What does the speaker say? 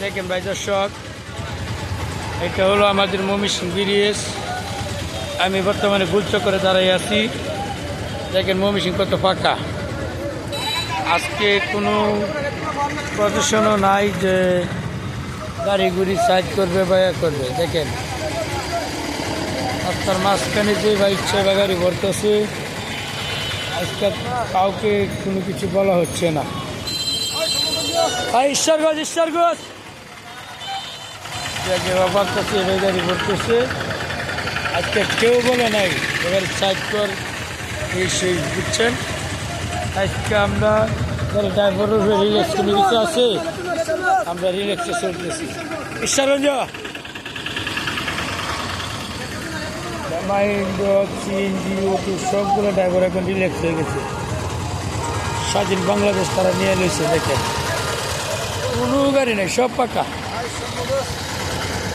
দেখেন ভাই দর্শক, এটা হলো আমাদের ময়মনসিংহ ব্রিজ। আমি বর্তমানে গুলচক্করে দাঁড়াই আছি। দেখেন ময়মনসিংহ কত ফাঁকা। আজকে কোনো প্রদর্শনও নাই যে গাড়ি গুড়ি সাইড করবে বা করবে। দেখেন রাস্তার মাঝখানে যে বা ইচ্ছা বা গাড়ি ভরতেছে। আজকে কাউকে কোনো কিছু বলা হচ্ছে না। ঈশ্বরগঞ্জ ভাবতেছে এবার গাড়ি ভরতেছে। আজকে কেউ বলে নাই এবার সাইড কর এই সেই, বুঝছেন। আজকে আমরা যারা ড্রাইভারের রিল্যাক্স কোনো কিছু আছে, আমরা রিল্যাক্সে চলতেছি। ঈশ্বরগঞ্জ মাইন্ড সিএনজি অটো সবগুলো ড্রাইভার এখন রিল্যাক্স হয়ে গেছে। স্বাধীন বাংলাদেশ তারা নিয়ে লইছে। দেখেন কোনো গাড়ি নেই, সব পাকা।